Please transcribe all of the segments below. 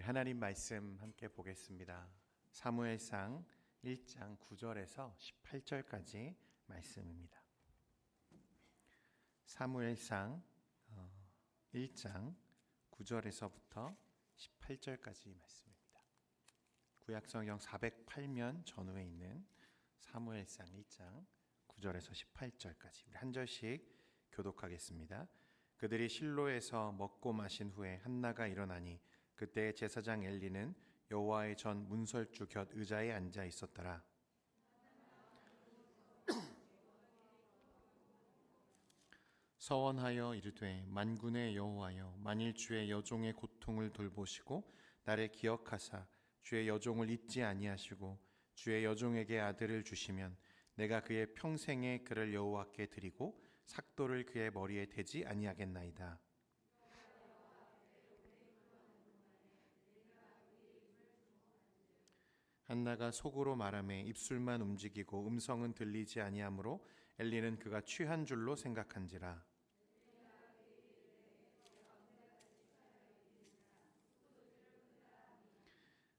하나님 말씀 함께 보겠습니다. 사무엘상 1장 9절에서 18절까지 말씀입니다. 사무엘상 1장 9절에서부터 18절까지 말씀입니다. 구약성경 408면 전후에 있는 사무엘상 1장 9절에서 18절까지 우리 한 절씩 교독하겠습니다. 그들이 실로에서 먹고 마신 후에 한나가 일어나니 그때 제사장 엘리는 여호와의 전 문설주 곁 의자에 앉아 있었더라. 서원하여 이르되 만군의 여호와여, 만일 주의 여종의 고통을 돌보시고 나를 기억하사 주의 여종을 잊지 아니하시고 주의 여종에게 아들을 주시면 내가 그의 평생에 그를 여호와께 드리고 삭도를 그의 머리에 대지 아니하겠나이다. 한나가 속으로 말하매 입술만 움직이고 음성은 들리지 아니하므로 엘리는 그가 취한 줄로 생각한지라.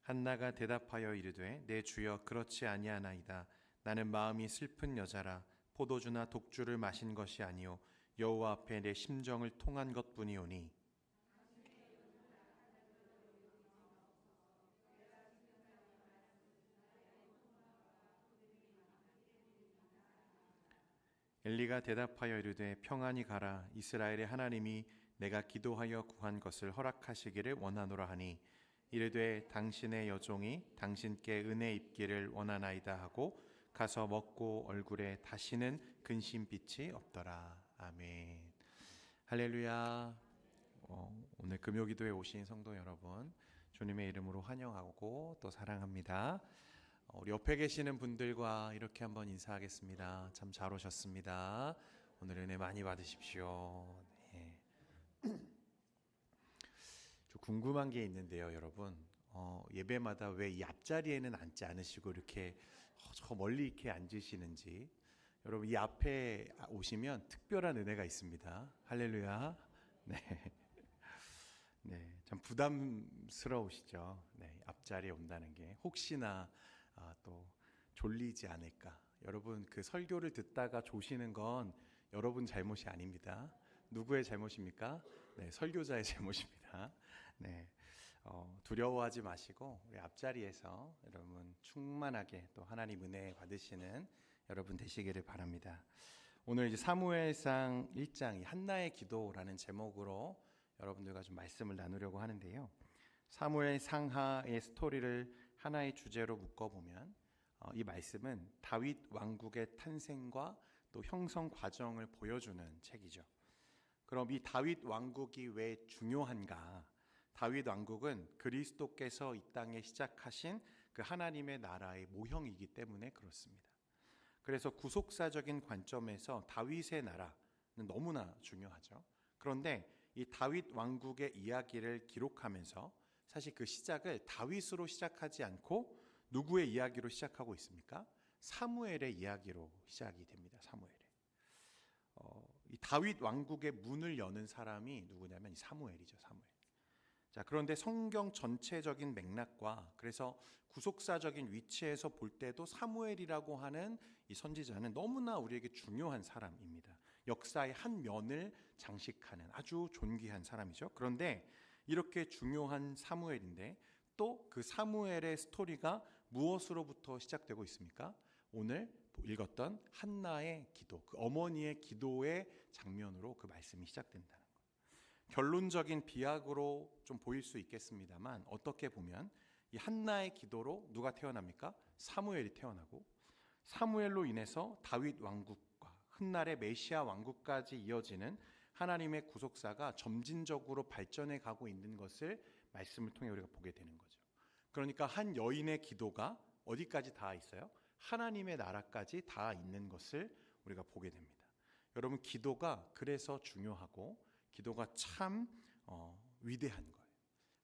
한나가 대답하여 이르되 내 주여 그렇지 아니하나이다. 나는 마음이 슬픈 여자라. 포도주나 독주를 마신 것이 아니요 여호와 앞에 내 심정을 통한 것뿐이오니. 엘리가 대답하여 이르되 평안히 가라. 이스라엘의 하나님이 내가 기도하여 구한 것을 허락하시기를 원하노라 하니 이르되 당신의 여종이 당신께 은혜 입기를 원하나이다 하고 가서 먹고 얼굴에 다시는 근심빛이 없더라. 아멘. 할렐루야. 오늘 금요기도에 오신 성도 여러분, 주님의 이름으로 환영하고 또 사랑합니다. 우리 옆에 계시는 분들과 이렇게 한번 인사하겠습니다. 참 잘 오셨습니다. 오늘 은혜 많이 받으십시오. 네. 좀 궁금한 게 있는데요, 여러분. 예배마다 왜 이 앞자리에는 앉지 않으시고 이렇게 저 멀리 이렇게 앉으시는지. 여러분, 이 앞에 오시면 특별한 은혜가 있습니다. 할렐루야. 네. 네, 참 부담스러우시죠. 네, 앞자리에 온다는 게 혹시나 또 졸리지 않을까. 여러분, 그 설교를 듣다가 조시는 건 여러분 잘못이 아닙니다. 누구의 잘못입니까? 네, 설교자의 잘못입니다. 네, 두려워하지 마시고 우리 앞자리에서 여러분 충만하게 또 하나님 은혜 받으시는 여러분 되시기를 바랍니다. 오늘 이제 사무엘상 1장 한나의 기도라는 제목으로 여러분들과 좀 말씀을 나누려고 하는데요. 사무엘 상하의 스토리를 하나의 주제로 묶어보면 이 말씀은 다윗 왕국의 탄생과 또 형성 과정을 보여주는 책이죠. 그럼 이 다윗 왕국이 왜 중요한가? 다윗 왕국은 그리스도께서 이 땅에 시작하신 그 하나님의 나라의 모형이기 때문에 그렇습니다. 그래서 구속사적인 관점에서 다윗의 나라는 너무나 중요하죠. 그런데 이 다윗 왕국의 이야기를 기록하면서 사실 그 시작을 다윗으로 시작하지 않고 누구의 이야기로 시작하고 있습니까? 사무엘의 이야기로 시작이 됩니다. 사무엘의. 이 다윗 왕국의 문을 여는 사람이 누구냐면 이 사무엘이죠. 사무엘. 자, 그런데 성경 전체적인 맥락과 그래서 구속사적인 위치에서 볼 때도 사무엘이라고 하는 이 선지자는 너무나 우리에게 중요한 사람입니다. 역사의 한 면을 장식하는 아주 존귀한 사람이죠. 그런데 이렇게 중요한 사무엘인데 또 그 사무엘의 스토리가 무엇으로부터 시작되고 있습니까? 오늘 읽었던 한나의 기도, 그 어머니의 기도의 장면으로 그 말씀이 시작된다는 거예요. 결론적인 비약으로 좀 보일 수 있겠습니다만 어떻게 보면 이 한나의 기도로 누가 태어납니까? 사무엘이 태어나고 사무엘로 인해서 다윗 왕국과 훗날의 메시아 왕국까지 이어지는 하나님의 구속사가 점진적으로 발전해 가고 있는 것을 말씀을 통해 우리가 보게 되는 거죠. 그러니까 한 여인의 기도가 어디까지 닿아 있어요? 하나님의 나라까지 닿아 있는 것을 우리가 보게 됩니다. 여러분, 기도가 그래서 중요하고 기도가 참 위대한 거예요.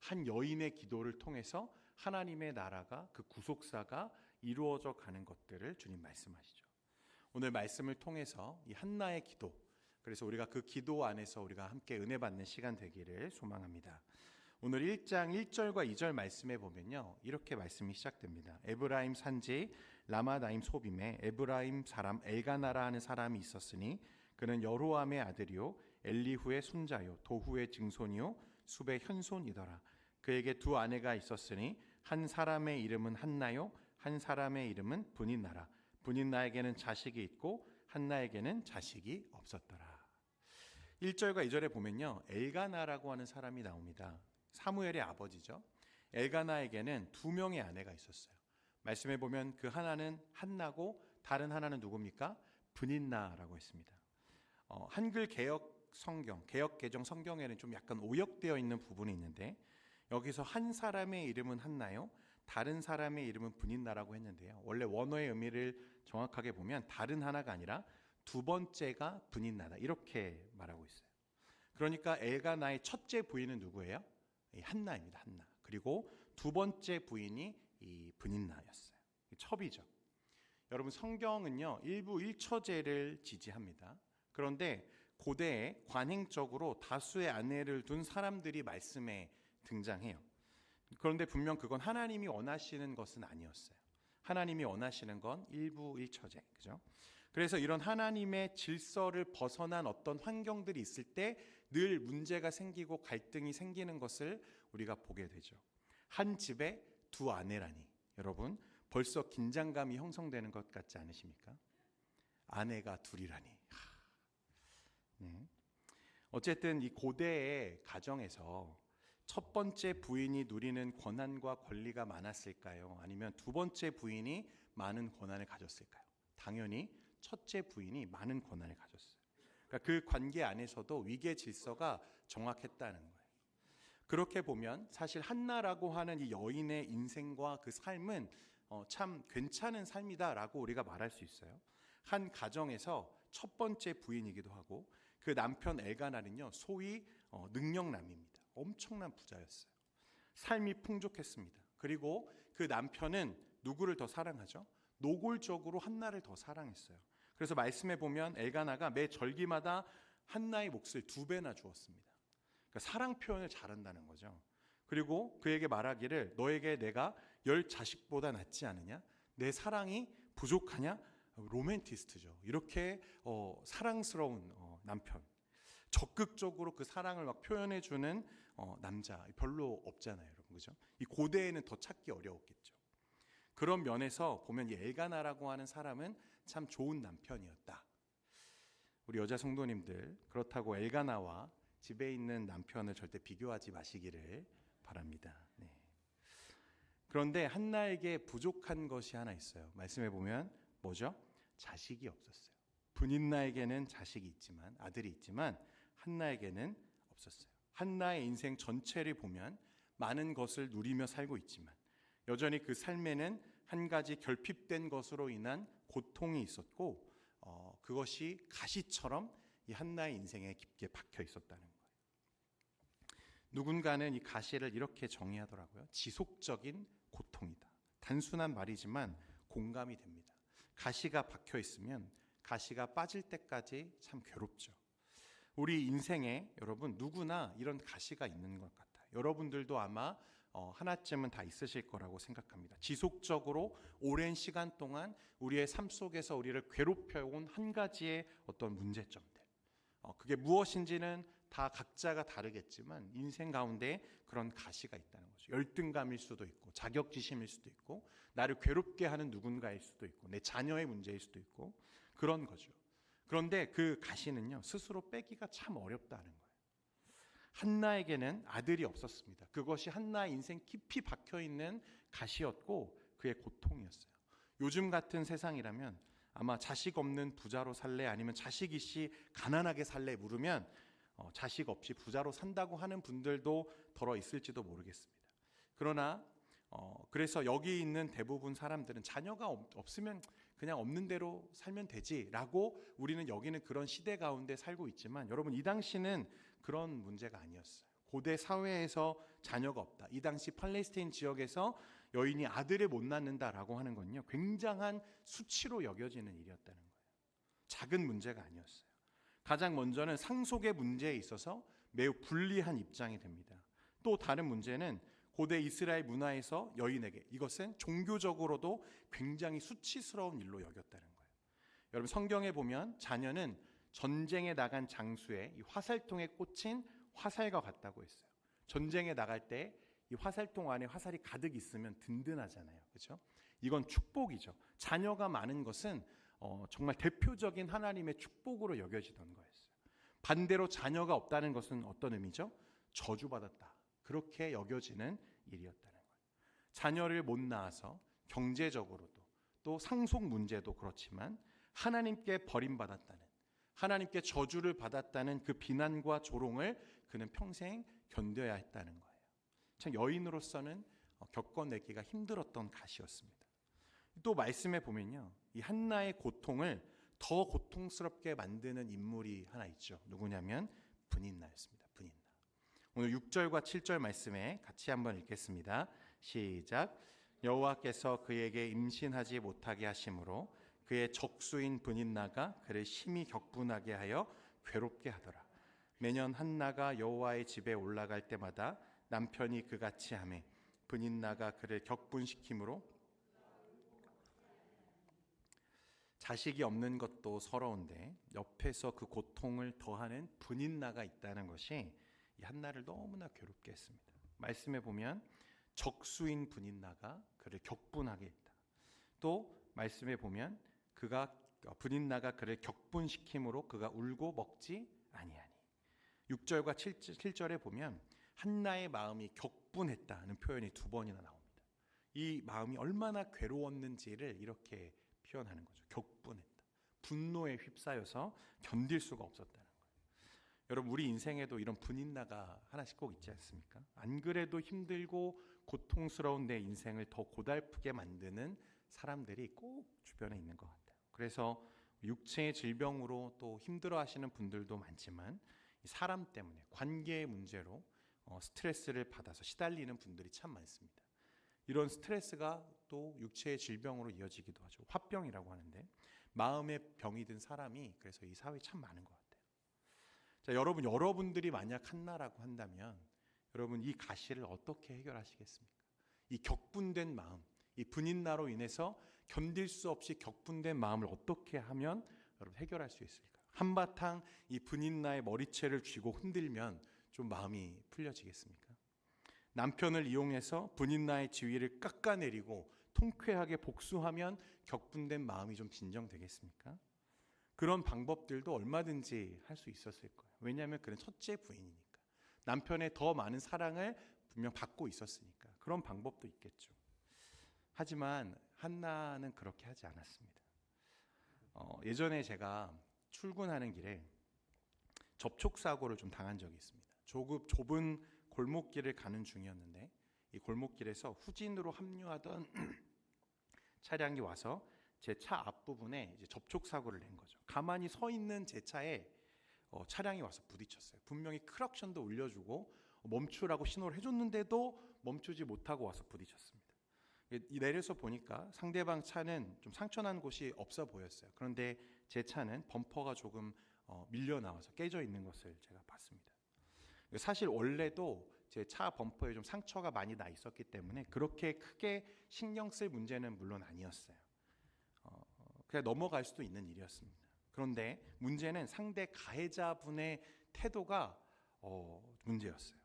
한 여인의 기도를 통해서 하나님의 나라가 그 구속사가 이루어져 가는 것들을 주님 말씀하시죠. 오늘 말씀을 통해서 이 한나의 기도, 그래서 우리가 그 기도 안에서 우리가 함께 은혜 받는 시간 되기를 소망합니다. 오늘 1장 1절과 2절 말씀에 보면요, 이렇게 말씀이 시작됩니다. 에브라임 산지 라마다임 소빔에 에브라임 사람 엘가나라 하는 사람이 있었으니 그는 여로함의 아들이요 엘리후의 손자요 도후의 증손이요 숲의 현손이더라. 그에게 두 아내가 있었으니 한 사람의 이름은 한나요 한 사람의 이름은 분인나라. 분인나에게는 자식이 있고 한나에게는 자식이 없었더라. 1절과 2절에 보면요, 엘가나라고 하는 사람이 나옵니다. 사무엘의 아버지죠. 엘가나에게는 두 명의 아내가 있었어요. 말씀해 보면 그 하나는 한나고 다른 하나는 누굽니까? 분인나라고 했습니다. 한글 개역 성경, 개역 개정 성경에는 좀 약간 오역되어 있는 부분이 있는데, 여기서 한 사람의 이름은 한나요, 다른 사람의 이름은 분인나라고 했는데요. 원래 원어의 의미를 정확하게 보면 다른 하나가 아니라 두 번째가 분인나다, 이렇게 말하고 있어요. 그러니까 엘가나의 첫째 부인은 누구예요? 한나입니다. 한나. 그리고 두 번째 부인이 이 분인나였어요. 첩이죠. 여러분, 성경은요 일부 일처제를 지지합니다. 그런데 고대에 관행적으로 다수의 아내를 둔 사람들이 말씀에 등장해요. 그런데 분명 그건 하나님이 원하시는 것은 아니었어요. 하나님이 원하시는 건 일부 일처제, 그죠? 그래서 이런 하나님의 질서를 벗어난 어떤 환경들이 있을 때 늘 문제가 생기고 갈등이 생기는 것을 우리가 보게 되죠. 한 집에 두 아내라니, 여러분 벌써 긴장감이 형성되는 것 같지 않으십니까? 아내가 둘이라니. 네. 어쨌든 이 고대의 가정에서 첫 번째 부인이 누리는 권한과 권리가 많았을까요? 아니면 두 번째 부인이 많은 권한을 가졌을까요? 당연히 첫째 부인이 많은 권한을 가졌어요. 그러니까 그 관계 안에서도 위계 질서가 정확했다는 거예요. 그렇게 보면 사실 한나라고 하는 이 여인의 인생과 그 삶은 참 괜찮은 삶이다라고 우리가 말할 수 있어요. 한 가정에서 첫 번째 부인이기도 하고, 그 남편 엘가나는요 소위 능력남입니다. 엄청난 부자였어요. 삶이 풍족했습니다. 그리고 그 남편은 누구를 더 사랑하죠? 노골적으로 한나를 더 사랑했어요. 그래서 말씀해 보면 엘가나가 매 절기마다 한나의 몫을 2배나 주었습니다. 그러니까 사랑 표현을 잘한다는 거죠. 그리고 그에게 말하기를 너에게 내가 10자식보다 낫지 않으냐? 내 사랑이 부족하냐? 로맨티스트죠. 이렇게 사랑스러운 남편, 적극적으로 그 사랑을 막 표현해주는 남자 별로 없잖아요, 여러분, 그죠? 이 고대에는 더 찾기 어려웠겠죠. 그런 면에서 보면 이 엘가나라고 하는 사람은 참 좋은 남편이었다. 우리 여자 성도님들, 그렇다고 엘가나와 집에 있는 남편을 절대 비교하지 마시기를 바랍니다. 네. 그런데 한나에게 부족한 것이 하나 있어요. 말씀해 보면 뭐죠? 자식이 없었어요. 분인나에게는 자식이 있지만, 아들이 있지만 한나에게는 없었어요. 한나의 인생 전체를 보면 많은 것을 누리며 살고 있지만 여전히 그 삶에는 한 가지 결핍된 것으로 인한 고통이 있었고, 그것이 가시처럼 이 한나의 인생에 깊게 박혀 있었다는 거예요. 누군가는 이 가시를 이렇게 정의하더라고요. 지속적인 고통이다. 단순한 말이지만 공감이 됩니다. 가시가 박혀 있으면 가시가 빠질 때까지 참 괴롭죠. 우리 인생에 여러분 누구나 이런 가시가 있는 것 같아요. 여러분들도 아마 하나쯤은 다 있으실 거라고 생각합니다. 지속적으로 오랜 시간 동안 우리의 삶 속에서 우리를 괴롭혀온 한 가지의 어떤 문제점들, 그게 무엇인지는 다 각자가 다르겠지만 인생 가운데 그런 가시가 있다는 거죠. 열등감일 수도 있고 자격지심일 수도 있고 나를 괴롭게 하는 누군가일 수도 있고 내 자녀의 문제일 수도 있고 그런 거죠. 그런데 그 가시는요 스스로 빼기가 참 어렵다는 거예요. 한나에게는 아들이 없었습니다. 그것이 한나의 인생 깊이 박혀있는 가시였고 그의 고통이었어요. 요즘 같은 세상이라면 아마 자식 없는 부자로 살래 아니면 자식 있이 가난하게 살래 물으면 자식 없이 부자로 산다고 하는 분들도 덜어 있을지도 모르겠습니다. 그러나 그래서 여기 있는 대부분 사람들은 자녀가 없으면 그냥 없는 대로 살면 되지라고 우리는 여기는 그런 시대 가운데 살고 있지만 여러분 이 당시는 그런 문제가 아니었어요. 고대 사회에서 자녀가 없다. 이 당시 팔레스타인 지역에서 여인이 아들을 못 낳는다라고 하는 건요 굉장한 수치로 여겨지는 일이었다는 거예요. 작은 문제가 아니었어요. 가장 먼저는 상속의 문제에 있어서 매우 불리한 입장이 됩니다. 또 다른 문제는 고대 이스라엘 문화에서 여인에게 이것은 종교적으로도 굉장히 수치스러운 일로 여겼다는 거예요. 여러분 성경에 보면 자녀는 전쟁에 나간 장수의 이 화살통에 꽂힌 화살과 같다고 했어요. 전쟁에 나갈 때 이 화살통 안에 화살이 가득 있으면 든든하잖아요. 그렇죠? 이건 축복이죠. 자녀가 많은 것은 정말 대표적인 하나님의 축복으로 여겨지던 거였어요. 반대로 자녀가 없다는 것은 어떤 의미죠? 저주받았다. 그렇게 여겨지는 일이었다는 거예요. 자녀를 못 낳아서 경제적으로도 또 상속 문제도 그렇지만 하나님께 버림받았다는, 하나님께 저주를 받았다는 그 비난과 조롱을 그는 평생 견뎌야 했다는 거예요. 참 여인으로서는 겪어내기가 힘들었던 가시였습니다. 또 말씀에 보면요, 이 한나의 고통을 더 고통스럽게 만드는 인물이 하나 있죠. 누구냐면 분인나였습니다. 분인나. 오늘 6절과 7절 말씀에 같이 한번 읽겠습니다. 시작. 여호와께서 그에게 임신하지 못하게 하심으로 그의 적수인 분인나가 그를 심히 격분하게 하여 괴롭게 하더라. 매년 한나가 여호와의 집에 올라갈 때마다 남편이 그같이 하매 분인나가 그를 격분시키므로 자식이 없는 것도 서러운데 옆에서 그 고통을 더하는 분인나가 있다는 것이 이 한나를 너무나 괴롭게 했습니다. 말씀에 보면 적수인 분인나가 그를 격분하게 했다. 또 말씀에 보면 분인나가 그를 격분시킴으로 그가 울고 먹지 아니하니. 6절과 7절에 보면 한나의 마음이 격분했다는 표현이 2번이나 나옵니다. 이 마음이 얼마나 괴로웠는지를 이렇게 표현하는 거죠. 격분했다. 분노에 휩싸여서 견딜 수가 없었다는 거예요. 여러분 우리 인생에도 이런 분인나가 하나씩 꼭 있지 않습니까? 안 그래도 힘들고 고통스러운 내 인생을 더 고달프게 만드는 사람들이 꼭 주변에 있는 것 같아요. 그래서 육체의 질병으로 또 힘들어하시는 분들도 많지만 사람 때문에 관계의 문제로 스트레스를 받아서 시달리는 분들이 참 많습니다. 이런 스트레스가 또 육체의 질병으로 이어지기도 하죠. 화병이라고 하는데 마음의 병이 든 사람이 그래서 이 사회에 참 많은 것 같아요. 자, 여러분들이 만약 한나라고 한다면 여러분 이 가시를 어떻게 해결하시겠습니까? 이 격분된 마음, 이 분인나로 인해서 견딜 수 없이 격분된 마음을 어떻게 하면 여러분 해결할 수 있을까요? 한바탕 이 분인나의 머리채를 쥐고 흔들면 좀 마음이 풀려지겠습니까? 남편을 이용해서 분인나의 지위를 깎아내리고 통쾌하게 복수하면 격분된 마음이 좀 진정되겠습니까? 그런 방법들도 얼마든지 할 수 있었을 거예요. 왜냐하면 그는 첫째 부인이니까. 남편의 더 많은 사랑을 분명 받고 있었으니까. 그런 방법도 있겠죠. 하지만 한나는 그렇게 하지 않았습니다. 예전에 제가 출근하는 길에 접촉사고를 좀 당한 적이 있습니다. 좁은 골목길을 가는 중이었는데 이 골목길에서 후진으로 합류하던 차량이 와서 제 차 앞부분에 이제 접촉사고를 낸 거죠. 가만히 서 있는 제 차에 차량이 와서 부딪혔어요. 분명히 크락션도 울려주고 멈추라고 신호를 해줬는데도 멈추지 못하고 와서 부딪혔습니다. 내려서 보니까 상대방 차는 좀 상처난 곳이 없어 보였어요. 그런데 제 차는 범퍼가 조금 밀려 나와서 깨져 있는 것을 제가 봤습니다. 사실 원래도 제 차 범퍼에 좀 상처가 많이 나 있었기 때문에 그렇게 크게 신경 쓸 문제는 물론 아니었어요. 그냥 넘어갈 수도 있는 일이었습니다. 그런데 문제는 상대 가해자분의 태도가 문제였어요.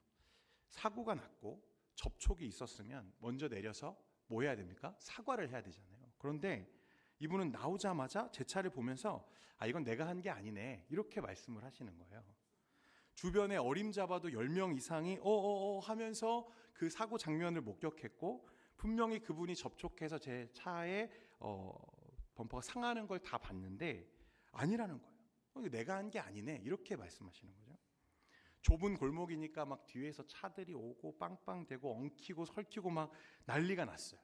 사고가 났고 접촉이 있었으면 먼저 내려서 뭐 해야 됩니까? 사과를 해야 되잖아요. 그런데 이분은 나오자마자 제 차를 보면서 이건 내가 한 게 아니네 이렇게 말씀을 하시는 거예요. 주변에 어림잡아도 10명 이상이 하면서 그 사고 장면을 목격했고 분명히 그분이 접촉해서 제 차에 범퍼가 상하는 걸 다 봤는데 아니라는 거예요. 내가 한 게 아니네 이렇게 말씀하시는 거죠. 좁은 골목이니까 막 뒤에서 차들이 오고 빵빵대고 엉키고 설키고 막 난리가 났어요.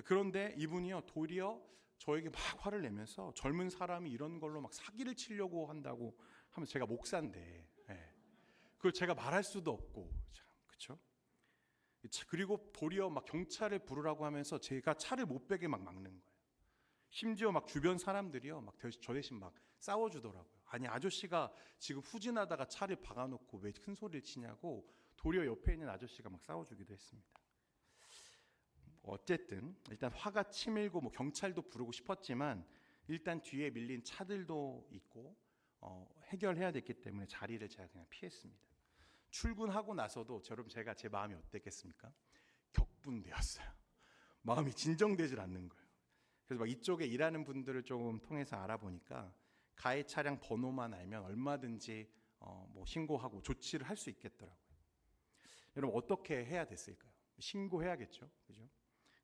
그런데 이분이요 도리어 저에게 막 화를 내면서 젊은 사람이 이런 걸로 막 사기를 치려고 한다고 하면 제가 목사인데 그걸 제가 말할 수도 없고 참 그렇죠? 그리고 도리어 막 경찰을 부르라고 하면서 제가 차를 못 빼게 막 막는 거예요. 심지어 막 주변 사람들이요 막 저 대신 막 싸워주더라고요. 아니 아저씨가 지금 후진하다가 차를 박아놓고 왜 큰 소리를 치냐고 도리어 옆에 있는 아저씨가 막 싸워주기도 했습니다. 어쨌든 일단 화가 치밀고 경찰도 부르고 싶었지만 일단 뒤에 밀린 차들도 있고 해결해야 됐기 때문에 자리를 제가 그냥 피했습니다. 출근하고 나서도 여러분 제가 제 마음이 어땠겠습니까? 격분되었어요. 마음이 진정되질 않는 거예요. 그래서 막 이쪽에 일하는 분들을 조금 통해서 알아보니까 가해 차량 번호만 알면 얼마든지 신고하고 조치를 할 수 있겠더라고요. 여러분 어떻게 해야 됐을까요? 신고해야겠죠, 그죠?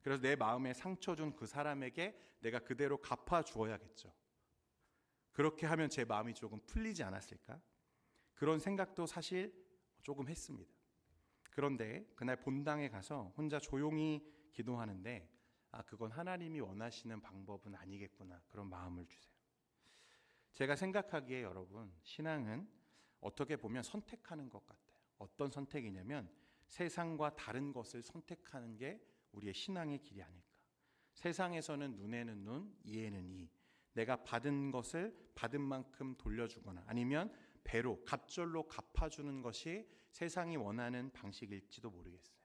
그래서 내 마음에 상처 준 그 사람에게 내가 그대로 갚아 주어야겠죠. 그렇게 하면 제 마음이 조금 풀리지 않았을까? 그런 생각도 사실 조금 했습니다. 그런데 그날 본당에 가서 혼자 조용히 기도하는데 그건 하나님이 원하시는 방법은 아니겠구나, 그런 마음을 주세요. 제가 생각하기에 여러분, 신앙은 어떻게 보면 선택하는 것 같아요. 어떤 선택이냐면 세상과 다른 것을 선택하는 게 우리의 신앙의 길이 아닐까. 세상에서는 눈에는 눈, 이에는 이. 내가 받은 것을 받은 만큼 돌려주거나 아니면 배로, 갑절로 갚아주는 것이 세상이 원하는 방식일지도 모르겠어요.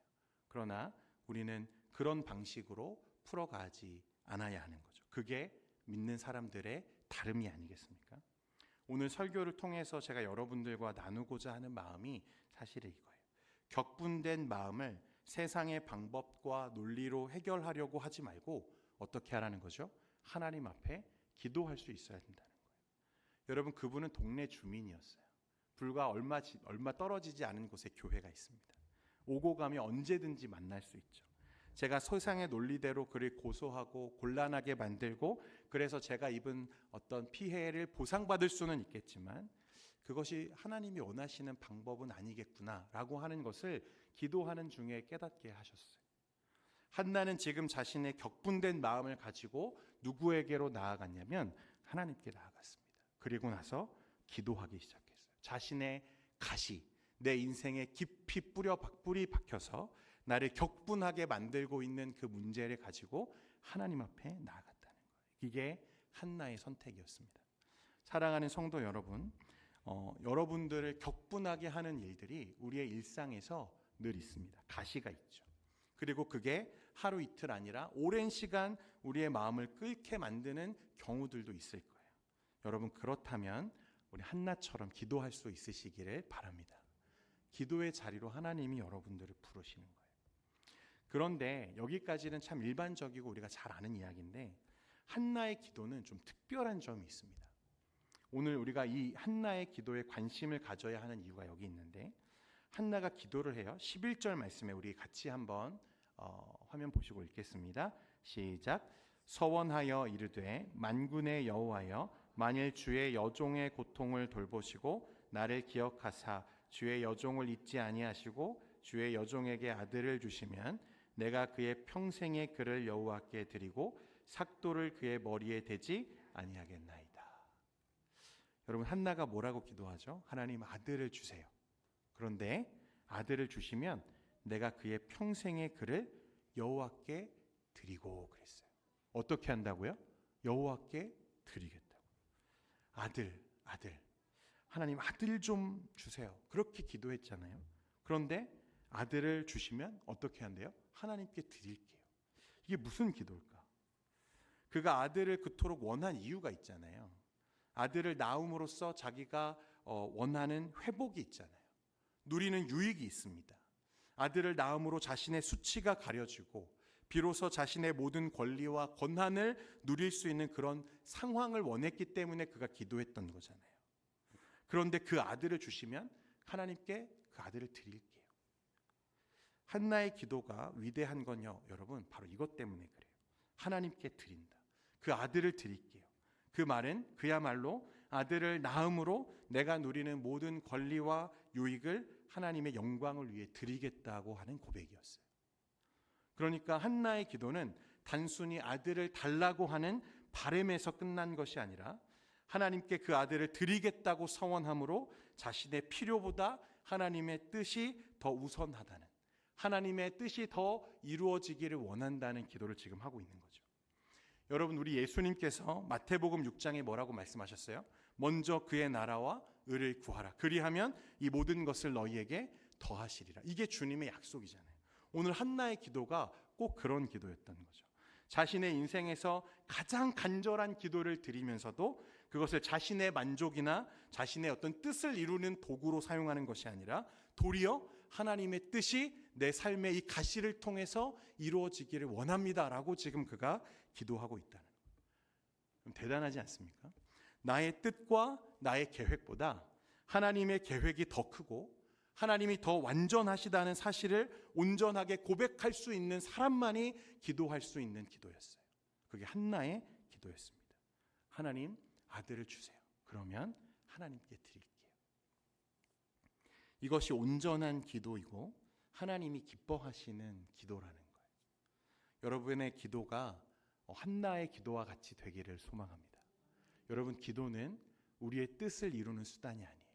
그러나 우리는 그런 방식으로 풀어가지 않아야 하는 거죠. 그게 믿는 사람들의 다름이 아니겠습니까? 오늘 설교를 통해서 제가 여러분들과 나누고자 하는 마음이 사실은 이거예요. 격분된 마음을 세상의 방법과 논리로 해결하려고 하지 말고 어떻게 하라는 거죠? 하나님 앞에 기도할 수 있어야 된다는 거예요. 여러분, 그분은 동네 주민이었어요. 불과 얼마 떨어지지 않은 곳에 교회가 있습니다. 오고 가면 언제든지 만날 수 있죠. 제가 세상의 논리대로 그를 고소하고 곤란하게 만들고 그래서 제가 입은 어떤 피해를 보상받을 수는 있겠지만 그것이 하나님이 원하시는 방법은 아니겠구나라고 하는 것을 기도하는 중에 깨닫게 하셨어요. 한나는 지금 자신의 격분된 마음을 가지고 누구에게로 나아갔냐면 하나님께 나아갔습니다. 그리고 나서 기도하기 시작했어요. 자신의 가시, 내 인생에 깊이 뿌리 박혀서 나를 격분하게 만들고 있는 그 문제를 가지고 하나님 앞에 나아갔다는 거예요. 이게 한나의 선택이었습니다. 사랑하는 성도 여러분, 여러분들을 격분하게 하는 일들이 우리의 일상에서 늘 있습니다. 가시가 있죠. 그리고 그게 하루 이틀 아니라 오랜 시간 우리의 마음을 끓게 만드는 경우들도 있을 거예요. 여러분, 그렇다면 우리 한나처럼 기도할 수 있으시기를 바랍니다. 기도의 자리로 하나님이 여러분들을 부르시는 거예요. 그런데 여기까지는 참 일반적이고 우리가 잘 아는 이야기인데 한나의 기도는 좀 특별한 점이 있습니다. 오늘 우리가 이 한나의 기도에 관심을 가져야 하는 이유가 여기 있는데 한나가 기도를 해요. 11절 말씀에 우리 같이 한번 화면 보시고 읽겠습니다. 시작. 서원하여 이르되 만군의 여호와여 만일 주의 여종의 고통을 돌보시고 나를 기억하사 주의 여종을 잊지 아니하시고 주의 여종에게 아들을 주시면 내가 그의 평생의 그를 여호와께 드리고 삭도를 그의 머리에 대지 아니하겠나이다. 여러분, 한나가 뭐라고 기도하죠? 하나님, 아들을 주세요. 그런데 아들을 주시면 내가 그의 평생의 그를 여호와께 드리고 그랬어요. 어떻게 한다고요? 여호와께 드리겠다고. 아들. 하나님, 아들 좀 주세요. 그렇게 기도했잖아요. 그런데 아들을 주시면 어떻게 한대요? 하나님께 드릴게요. 이게 무슨 기도일까? 그가 아들을 그토록 원한 이유가 있잖아요. 아들을 낳음으로써 자기가 원하는 회복이 있잖아요. 누리는 유익이 있습니다. 아들을 낳음으로 자신의 수치가 가려지고 비로소 자신의 모든 권리와 권한을 누릴 수 있는 그런 상황을 원했기 때문에 그가 기도했던 거잖아요. 그런데 그 아들을 주시면 하나님께 그 아들을 드릴게요. 한나의 기도가 위대한 건요, 여러분, 바로 이것 때문에 그래요. 하나님께 드린다. 그 아들을 드릴게요. 그 말은 그야말로 아들을 낳음으로 내가 누리는 모든 권리와 유익을 하나님의 영광을 위해 드리겠다고 하는 고백이었어요. 그러니까 한나의 기도는 단순히 아들을 달라고 하는 바람에서 끝난 것이 아니라 하나님께 그 아들을 드리겠다고 서원함으로 자신의 필요보다 하나님의 뜻이 더 우선하다는, 하나님의 뜻이 더 이루어지기를 원한다는 기도를 지금 하고 있는 거죠. 여러분, 우리 예수님께서 마태복음 6장에 뭐라고 말씀하셨어요? 먼저 그의 나라와 의를 구하라. 그리하면 이 모든 것을 너희에게 더하시리라. 이게 주님의 약속이잖아요. 오늘 한나의 기도가 꼭 그런 기도였던 거죠. 자신의 인생에서 가장 간절한 기도를 드리면서도 그것을 자신의 만족이나 자신의 어떤 뜻을 이루는 도구로 사용하는 것이 아니라 도리어 하나님의 뜻이 내 삶의 이 가시를 통해서 이루어지기를 원합니다라고 지금 그가 기도하고 있다는 거예요. 대단하지 않습니까? 나의 뜻과 나의 계획보다 하나님의 계획이 더 크고 하나님이 더 완전하시다는 사실을 온전하게 고백할 수 있는 사람만이 기도할 수 있는 기도였어요. 그게 한나의 기도였습니다. 하나님, 아들을 주세요. 그러면 하나님께 드릴게요. 이것이 온전한 기도이고 하나님이 기뻐하시는 기도라는 거예요. 여러분의 기도가 한나의 기도와 같이 되기를 소망합니다. 여러분, 기도는 우리의 뜻을 이루는 수단이 아니에요.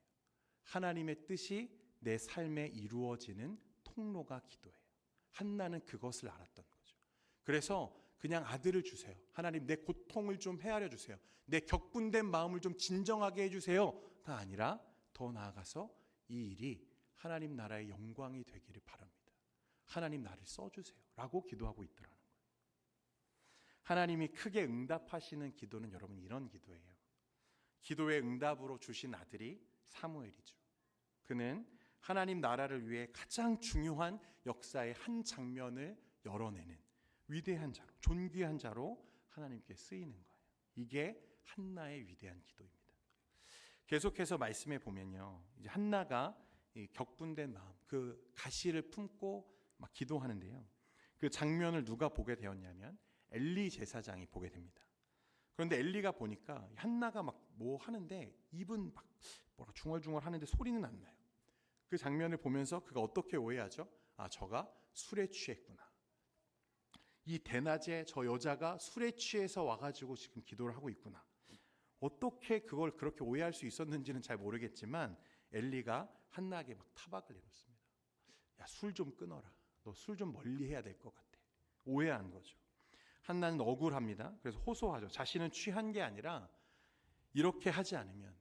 하나님의 뜻이 내 삶에 이루어지는 통로가 기도예요. 한나는 그것을 알았던 거죠. 그래서 그냥 아들을 주세요. 하나님, 내 고통을 좀 헤아려 주세요. 내 격분된 마음을 좀 진정하게 해주세요가 아니라 더 나아가서 이 일이 하나님 나라의 영광이 되기를 바랍니다. 하나님, 나를 써주세요 라고 기도하고 있더라는 거예요. 하나님이 크게 응답하시는 기도는 여러분 이런 기도예요. 기도의 응답으로 주신 아들이 사무엘이죠. 그는 하나님 나라를 위해 가장 중요한 역사의 한 장면을 열어내는 위대한 자로, 존귀한 자로 하나님께 쓰이는 거예요. 이게 한나의 위대한 기도입니다. 계속해서 말씀해 보면요, 이제 한나가 이 격분된 마음, 그 가시를 품고 막 기도하는데요. 그 장면을 누가 보게 되었냐면 엘리 제사장이 보게 됩니다. 그런데 엘리가 보니까 한나가 막 뭐 하는데 입은 막 뭐라 중얼중얼 하는데 소리는 안 나요. 그 장면을 보면서 그가 어떻게 오해하죠? 아, 저가 술에 취했구나. 이 대낮에 저 여자가 술에 취해서 와가지고 지금 기도를 하고 있구나. 어떻게 그걸 그렇게 오해할 수 있었는지는 잘 모르겠지만 엘리가 한나에게 막 타박을 해놓습니다. 야, 술 좀 끊어라. 너 술 좀 멀리 해야 될 것 같아. 오해한 거죠. 한나는 억울합니다. 그래서 호소하죠. 자신은 취한 게 아니라 이렇게 하지 않으면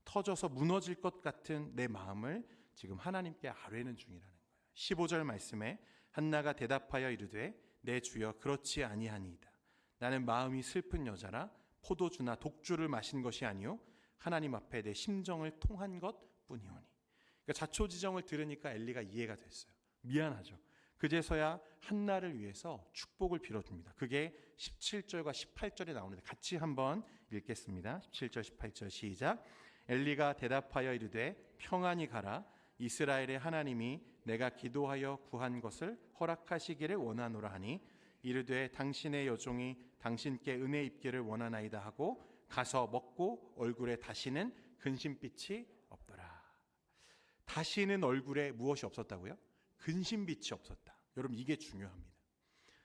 터져서 무너질 것 같은 내 마음을 지금 하나님께 아뢰는 중이라는 거예요. 15절 말씀에 한나가 대답하여 이르되 내 주여 그렇지 아니하니이다. 나는 마음이 슬픈 여자라 포도주나 독주를 마신 것이 아니요 하나님 앞에 내 심정을 통한 것뿐이오니. 그러니까 자초지정을 들으니까 엘리가 이해가 됐어요. 미안하죠. 그제서야 한나를 위해서 축복을 빌어줍니다. 그게 17절과 18절에 나오는데 같이 한번 읽겠습니다. 17절 18절 시작. 엘리가 대답하여 이르되 평안히 가라. 이스라엘의 하나님이 내가 기도하여 구한 것을 허락하시기를 원하노라 하니 이르되 당신의 여종이 당신께 은혜 입기를 원하나이다 하고 가서 먹고 얼굴에 다시는 근심빛이 없더라. 다시는 얼굴에 무엇이 없었다고요? 근심빛이 없었다. 여러분, 이게 중요합니다.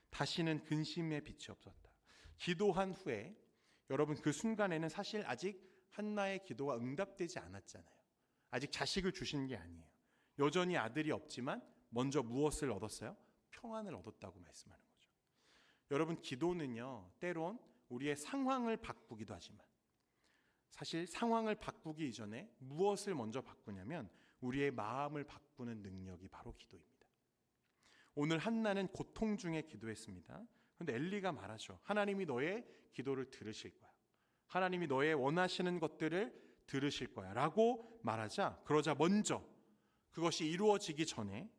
다시는 근심의 빛이 없었다. 기도한 후에 여러분 그 순간에는 사실 아직 한나의 기도가 응답되지 않았잖아요. 아직 자식을 주신 게 아니에요. 여전히 아들이 없지만 먼저 무엇을 얻었어요? 평안을 얻었다고 말씀하는 거죠. 여러분, 기도는요 때론 우리의 상황을 바꾸기도 하지만 사실 상황을 바꾸기 이전에 무엇을 먼저 바꾸냐면 우리의 마음을 바꾸는 능력이 바로 기도입니다. 오늘 한나는 고통 중에 기도했습니다. 그런데 엘리가 말하죠. 하나님이 너의 기도를 들으실 거야. 하나님이 너의 원하시는 것들을 들으실 거야 라고 말하자, 그러자 먼저 그것이 이루어지기 전에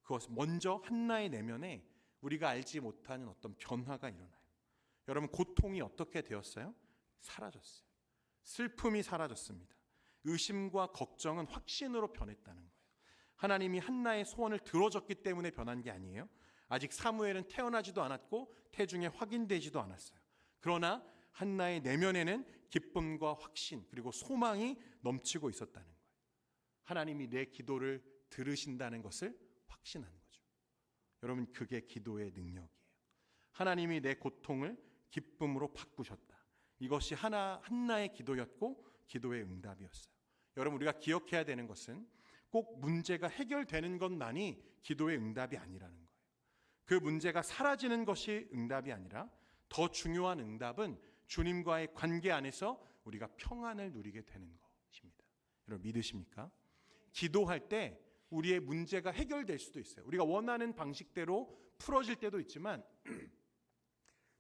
그것 먼저 한나의 내면에 우리가 알지 못하는 어떤 변화가 일어나요. 여러분, 고통이 어떻게 되었어요? 사라졌어요. 슬픔이 사라졌습니다. 의심과 걱정은 확신으로 변했다는 거예요. 하나님이 한나의 소원을 들어줬기 때문에 변한 게 아니에요. 아직 사무엘은 태어나지도 않았고 태중에 확인되지도 않았어요. 그러나 한나의 내면에는 기쁨과 확신 그리고 소망이 넘치고 있었다는 거예요. 하나님이 내 기도를 들으신다는 것을 확신하는 거죠. 여러분, 그게 기도의 능력이에요. 하나님이 내 고통을 기쁨으로 바꾸셨다. 이것이 한나의 기도였고 기도의 응답이었어요. 여러분, 우리가 기억해야 되는 것은 꼭 문제가 해결되는 것만이 기도의 응답이 아니라는 거예요. 그 문제가 사라지는 것이 응답이 아니라 더 중요한 응답은 주님과의 관계 안에서 우리가 평안을 누리게 되는 것입니다. 여러분, 믿으십니까? 기도할 때 우리의 문제가 해결될 수도 있어요. 우리가 원하는 방식대로 풀어질 때도 있지만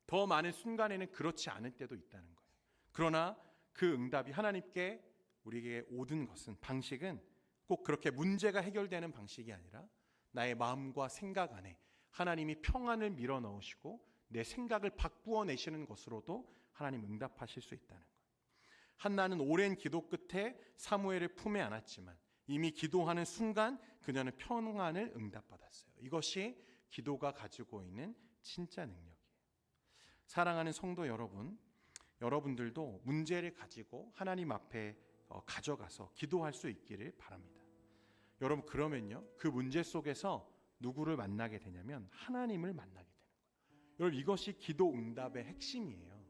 더 많은 순간에는 그렇지 않을 때도 있다는 거예요. 그러나 그 응답이 하나님께 우리에게 오는 것은, 방식은 꼭 그렇게 문제가 해결되는 방식이 아니라 나의 마음과 생각 안에 하나님이 평안을 밀어 넣으시고 내 생각을 바꾸어 내시는 것으로도 하나님 응답하실 수 있다는 거예요. 한나는 오랜 기도 끝에 사무엘을 품에 안았지만 이미 기도하는 순간 그녀는 평안을 응답받았어요. 이것이 기도가 가지고 있는 진짜 능력이에요. 사랑하는 성도 여러분, 여러분들도 문제를 가지고 하나님 앞에 가져가서 기도할 수 있기를 바랍니다. 여러분, 그러면요, 그 문제 속에서 누구를 만나게 되냐면 하나님을 만나게 되는 거예요. 여러분, 이것이 기도 응답의 핵심이에요.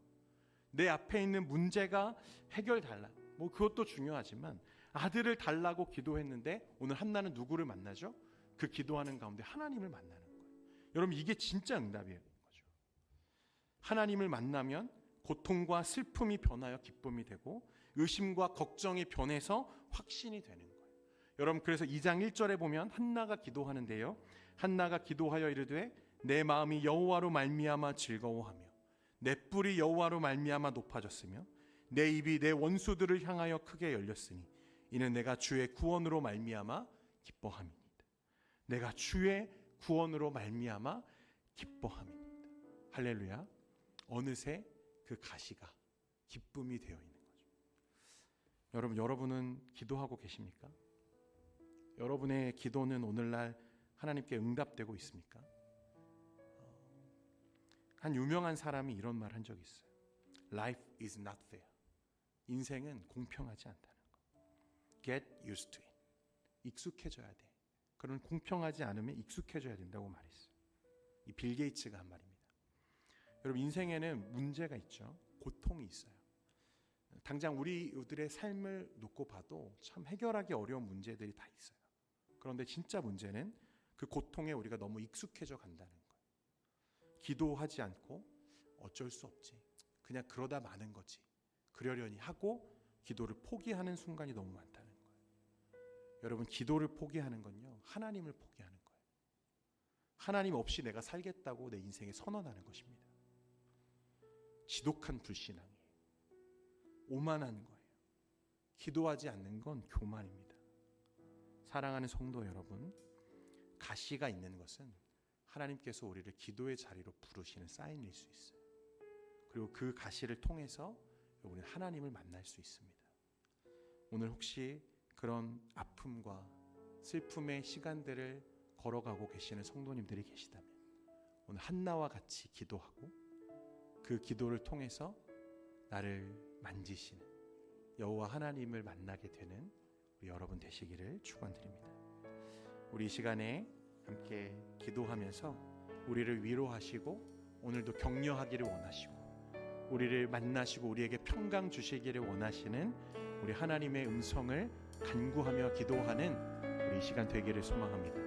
내 앞에 있는 문제가 해결달라, 그것도 중요하지만 아들을 달라고 기도했는데 오늘 한나는 누구를 만나죠? 그 기도하는 가운데 하나님을 만나는 거예요. 여러분, 이게 진짜 응답이에요. 하나님을 만나면 고통과 슬픔이 변하여 기쁨이 되고 의심과 걱정이 변해서 확신이 되는 거예요. 여러분, 그래서 2장 1절에 보면 한나가 기도하는데요, 한나가 기도하여 이르되 내 마음이 여호와로 말미암아 즐거워하며 내 뿔이 여호와로 말미암아 높아졌으며 내 입이 내 원수들을 향하여 크게 열렸으니 이는 내가 주의 구원으로 말미암아 기뻐함이니이다. 내가 주의 구원으로 말미암아 기뻐함이니이다. 할렐루야. 어느새 그 가시가 기쁨이 되어 있는 거죠. 여러분은 기도하고 계십니까? 여러분의 기도는 오늘날 하나님께 응답되고 있습니까? 한 유명한 사람이 이런 말 한 적이 있어요. Life is not fair. 인생은 공평하지 않다는 거. Get used to it. 익숙해져야 돼. 그런 공평하지 않으면 익숙해져야 된다고 말했어요. 이 빌 게이츠가 한 말입니다. 여러분, 인생에는 문제가 있죠. 고통이 있어요. 당장 우리들의 삶을 놓고 봐도 참 해결하기 어려운 문제들이 다 있어요. 그런데 진짜 문제는 그 고통에 우리가 너무 익숙해져 간다는 거예요. 기도하지 않고 어쩔 수 없지, 그냥 그러다 마는 거지, 그러려니 하고 기도를 포기하는 순간이 너무 많다는 거예요. 여러분, 기도를 포기하는 건요, 하나님을 포기하는 거예요. 하나님 없이 내가 살겠다고 내 인생에 선언하는 것입니다. 지독한 불신앙이에요. 오만한 거예요. 기도하지 않는 건 교만입니다. 사랑하는 성도 여러분, 가시가 있는 것은 하나님께서 우리를 기도의 자리로 부르시는 사인일 수 있어요. 그리고 그 가시를 통해서 우리는 하나님을 만날 수 있습니다. 오늘 혹시 그런 아픔과 슬픔의 시간들을 걸어가고 계시는 성도님들이 계시다면 오늘 한나와 같이 기도하고 그 기도를 통해서 나를 만지시는 여호와 하나님을 만나게 되는 우리 여러분 되시기를 축원드립니다. 우리 이 시간에 함께 기도하면서 우리를 위로하시고 오늘도 격려하기를 원하시고 우리를 만나시고 우리에게 평강 주시기를 원하시는 우리 하나님의 음성을 간구하며 기도하는 우리 이 시간 되기를 소망합니다.